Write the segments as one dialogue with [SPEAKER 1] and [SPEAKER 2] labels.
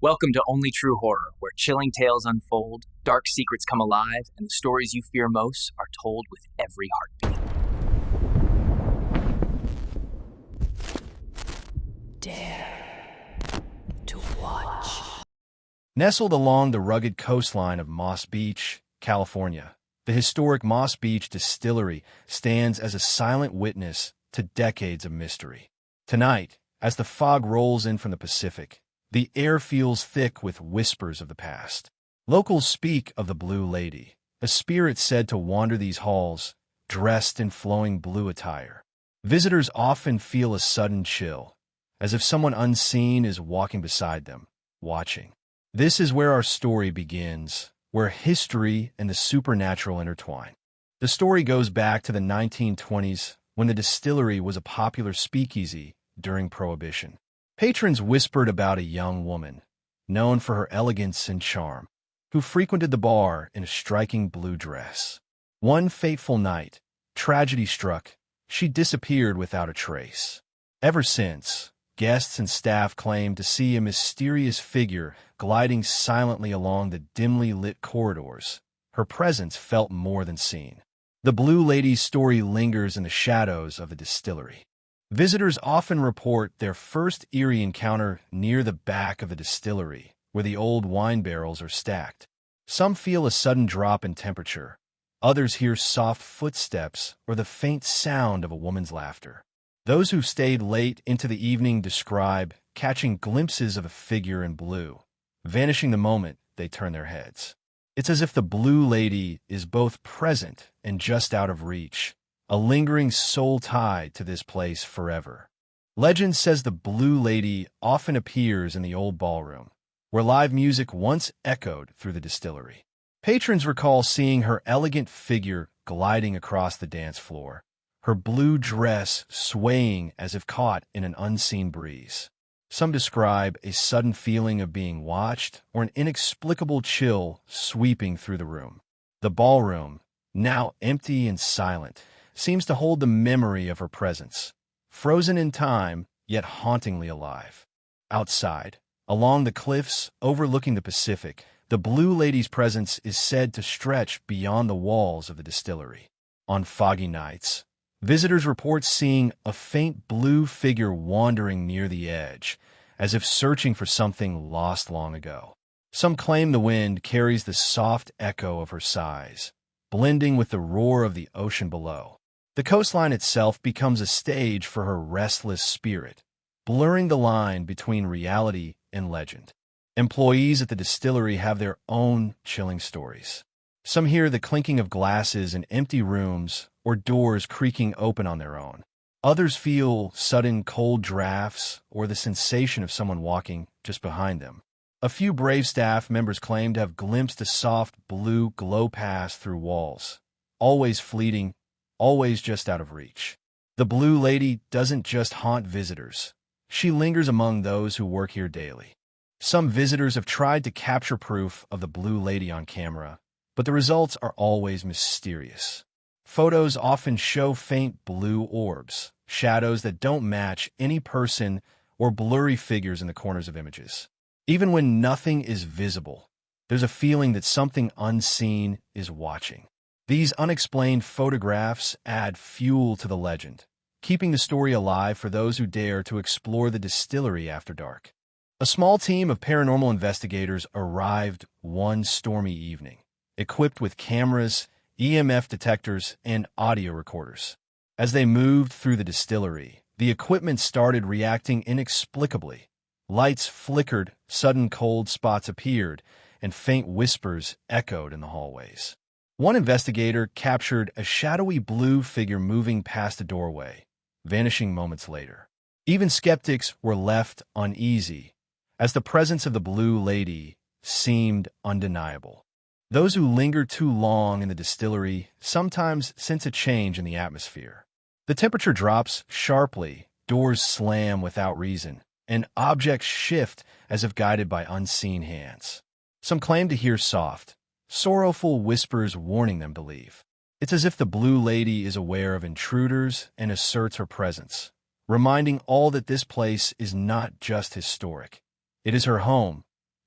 [SPEAKER 1] Welcome to Only True Horror, where chilling tales unfold, dark secrets come alive, and the stories you fear most are told with every heartbeat. Dare to watch.
[SPEAKER 2] Nestled along the rugged coastline of Moss Beach, California, the historic Moss Beach Distillery stands as a silent witness to decades of mystery. Tonight, as the fog rolls in from the Pacific, the air feels thick with whispers of the past. Locals speak of the Blue Lady, a spirit said to wander these halls, dressed in flowing blue attire. Visitors often feel a sudden chill, as if someone unseen is walking beside them, watching. This is where our story begins, where history and the supernatural intertwine. The story goes back to the 1920s, when the distillery was a popular speakeasy during Prohibition. Patrons whispered about a young woman, known for her elegance and charm, who frequented the bar in a striking blue dress. One fateful night, tragedy struck. She disappeared without a trace. Ever since, guests and staff claimed to see a mysterious figure gliding silently along the dimly lit corridors. Her presence felt more than seen. The Blue Lady's story lingers in the shadows of the distillery. Visitors often report their first eerie encounter near the back of the distillery, where the old wine barrels are stacked. Some feel a sudden drop in temperature. Others hear soft footsteps or the faint sound of a woman's laughter. Those who stayed late into the evening describe catching glimpses of a figure in blue, vanishing the moment they turn their heads. It's as if the Blue Lady is both present and just out of reach, a lingering soul tie to this place forever. Legend says the Blue Lady often appears in the old ballroom, where live music once echoed through the distillery. Patrons recall seeing her elegant figure gliding across the dance floor, her blue dress swaying as if caught in an unseen breeze. Some describe a sudden feeling of being watched or an inexplicable chill sweeping through the room. The ballroom, now empty and silent, seems to hold the memory of her presence, frozen in time, yet hauntingly alive. Outside, along the cliffs overlooking the Pacific, the Blue Lady's presence is said to stretch beyond the walls of the distillery. On foggy nights, visitors report seeing a faint blue figure wandering near the edge, as if searching for something lost long ago. Some claim the wind carries the soft echo of her sighs, blending with the roar of the ocean below. The coastline itself becomes a stage for her restless spirit, blurring the line between reality and legend. Employees at the distillery have their own chilling stories. Some hear the clinking of glasses in empty rooms or doors creaking open on their own. Others feel sudden cold drafts or the sensation of someone walking just behind them. A few brave staff members claim to have glimpsed a soft blue glow pass through walls, always fleeting, always just out of reach. The Blue Lady doesn't just haunt visitors. She lingers among those who work here daily. Some visitors have tried to capture proof of the Blue Lady on camera, but the results are always mysterious. Photos often show faint blue orbs, shadows that don't match any person, or blurry figures in the corners of images. Even when nothing is visible, there's a feeling that something unseen is watching. These unexplained photographs add fuel to the legend, keeping the story alive for those who dare to explore the distillery after dark. A small team of paranormal investigators arrived one stormy evening, equipped with cameras, EMF detectors, and audio recorders. As they moved through the distillery, the equipment started reacting inexplicably. Lights flickered, sudden cold spots appeared, and faint whispers echoed in the hallways. One investigator captured a shadowy blue figure moving past a doorway, vanishing moments later. Even skeptics were left uneasy, as the presence of the Blue Lady seemed undeniable. Those who linger too long in the distillery sometimes sense a change in the atmosphere. The temperature drops sharply, doors slam without reason, and objects shift as if guided by unseen hands. Some claim to hear soft, sorrowful whispers warning them to leave. It's as if the Blue Lady is aware of intruders and asserts her presence, reminding all that this place is not just historic. It is her home,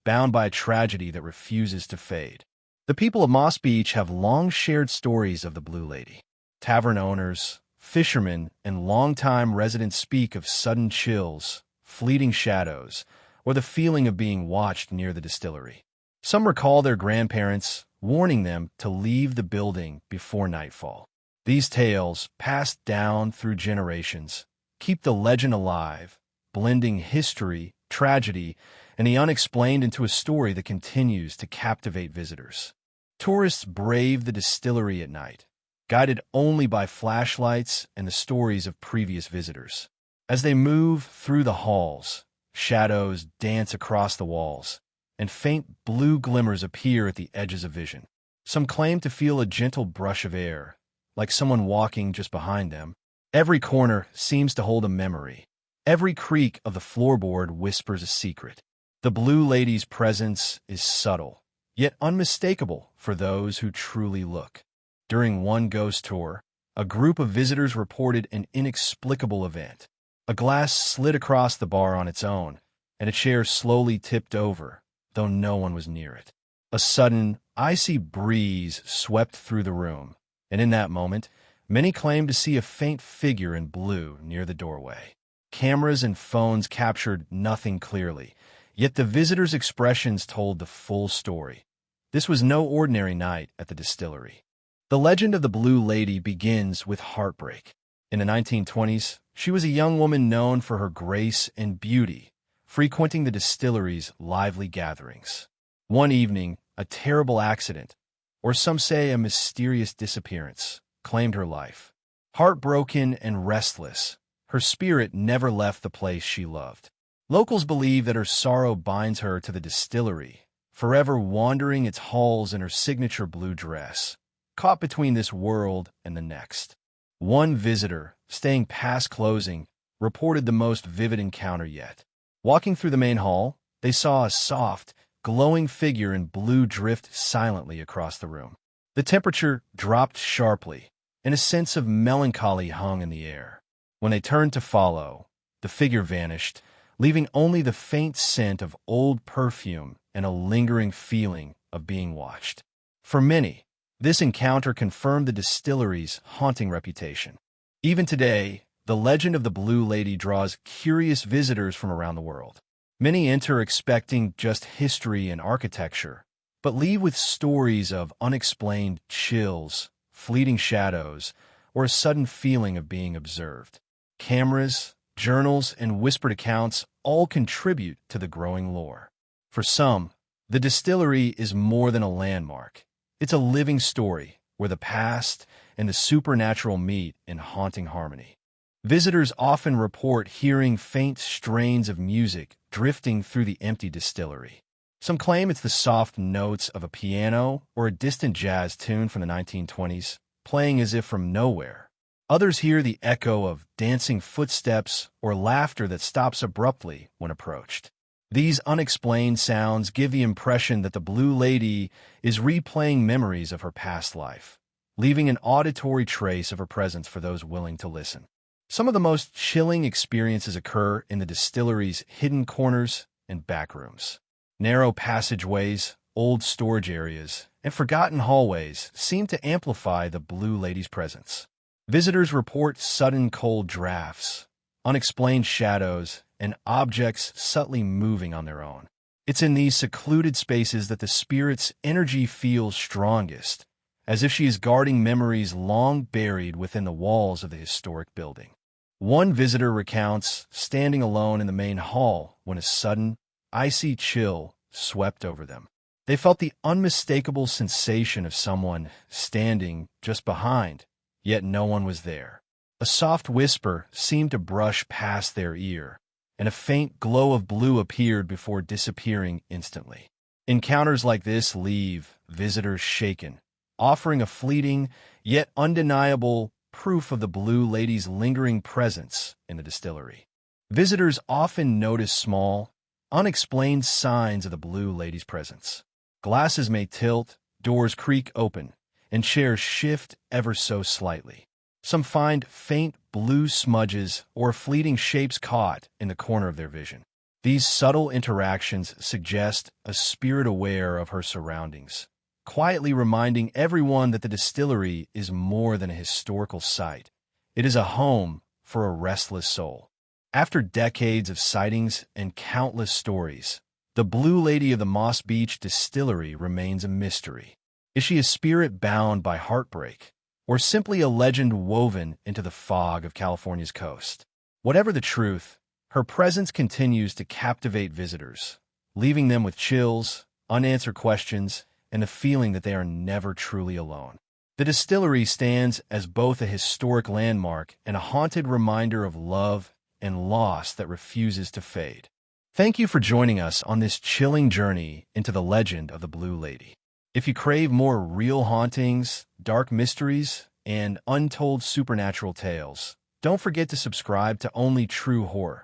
[SPEAKER 2] bound by a tragedy that refuses to fade. The people of Moss Beach have long shared stories of the Blue Lady. Tavern owners, fishermen, and longtime residents speak of sudden chills, fleeting shadows, or the feeling of being watched near the distillery. Some recall their grandparents warning them to leave the building before nightfall. These tales, passed down through generations, keep the legend alive, blending history, tragedy, and the unexplained into a story that continues to captivate visitors. Tourists brave the distillery at night, guided only by flashlights and the stories of previous visitors. As they move through the halls, shadows dance across the walls, and faint blue glimmers appear at the edges of vision. Some claim to feel a gentle brush of air, like someone walking just behind them. Every corner seems to hold a memory. Every creak of the floorboard whispers a secret. The Blue Lady's presence is subtle, yet unmistakable for those who truly look. During one ghost tour, a group of visitors reported an inexplicable event. A glass slid across the bar on its own, and a chair slowly tipped over, though no one was near it. A sudden, icy breeze swept through the room, and in that moment, many claimed to see a faint figure in blue near the doorway. Cameras and phones captured nothing clearly, yet the visitors' expressions told the full story. This was no ordinary night at the distillery. The legend of the Blue Lady begins with heartbreak. In the 1920s, she was a young woman known for her grace and beauty, frequenting the distillery's lively gatherings. One evening, a terrible accident, or some say a mysterious disappearance, claimed her life. Heartbroken and restless, her spirit never left the place she loved. Locals believe that her sorrow binds her to the distillery, forever wandering its halls in her signature blue dress, caught between this world and the next. One visitor, staying past closing, reported the most vivid encounter yet. Walking through the main hall, they saw a soft, glowing figure in blue drift silently across the room. The temperature dropped sharply, and a sense of melancholy hung in the air. When they turned to follow, the figure vanished, leaving only the faint scent of old perfume and a lingering feeling of being watched. For many, this encounter confirmed the distillery's haunting reputation. Even today, the legend of the Blue Lady draws curious visitors from around the world. Many enter expecting just history and architecture, but leave with stories of unexplained chills, fleeting shadows, or a sudden feeling of being observed. Cameras, journals, and whispered accounts all contribute to the growing lore. For some, the distillery is more than a landmark. It's a living story where the past and the supernatural meet in haunting harmony. Visitors often report hearing faint strains of music drifting through the empty distillery. Some claim it's the soft notes of a piano or a distant jazz tune from the 1920s, playing as if from nowhere. Others hear the echo of dancing footsteps or laughter that stops abruptly when approached. These unexplained sounds give the impression that the Blue Lady is replaying memories of her past life, leaving an auditory trace of her presence for those willing to listen. Some of the most chilling experiences occur in the distillery's hidden corners and backrooms. Narrow passageways, old storage areas, and forgotten hallways seem to amplify the Blue Lady's presence. Visitors report sudden cold drafts, unexplained shadows, and objects subtly moving on their own. It's in these secluded spaces that the spirit's energy feels strongest, as if she is guarding memories long buried within the walls of the historic building. One visitor recounts standing alone in the main hall when a sudden, icy chill swept over them. They felt the unmistakable sensation of someone standing just behind, yet no one was there. A soft whisper seemed to brush past their ear, and a faint glow of blue appeared before disappearing instantly. Encounters like this leave visitors shaken, offering a fleeting, yet undeniable proof of the Blue Lady's lingering presence in the distillery. Visitors often notice small, unexplained signs of the Blue Lady's presence. Glasses may tilt, doors creak open, and chairs shift ever so slightly. Some find faint blue smudges or fleeting shapes caught in the corner of their vision. These subtle interactions suggest a spirit aware of her surroundings, quietly reminding everyone that the distillery is more than a historical site. It is a home for a restless soul. After decades of sightings and countless stories, the Blue Lady of the Moss Beach Distillery remains a mystery. Is she a spirit bound by heartbreak, or simply a legend woven into the fog of California's coast? Whatever the truth, her presence continues to captivate visitors, leaving them with chills, unanswered questions, and the feeling that they are never truly alone. The distillery stands as both a historic landmark and a haunted reminder of love and loss that refuses to fade. Thank you for joining us on this chilling journey into the legend of the Blue Lady. If you crave more real hauntings, dark mysteries, and untold supernatural tales, don't forget to subscribe to Only True Horror,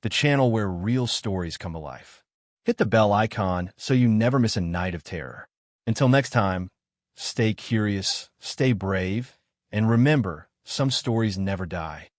[SPEAKER 2] the channel where real stories come alive. Hit the bell icon so you never miss a night of terror. Until next time, stay curious, stay brave, and remember, some stories never die.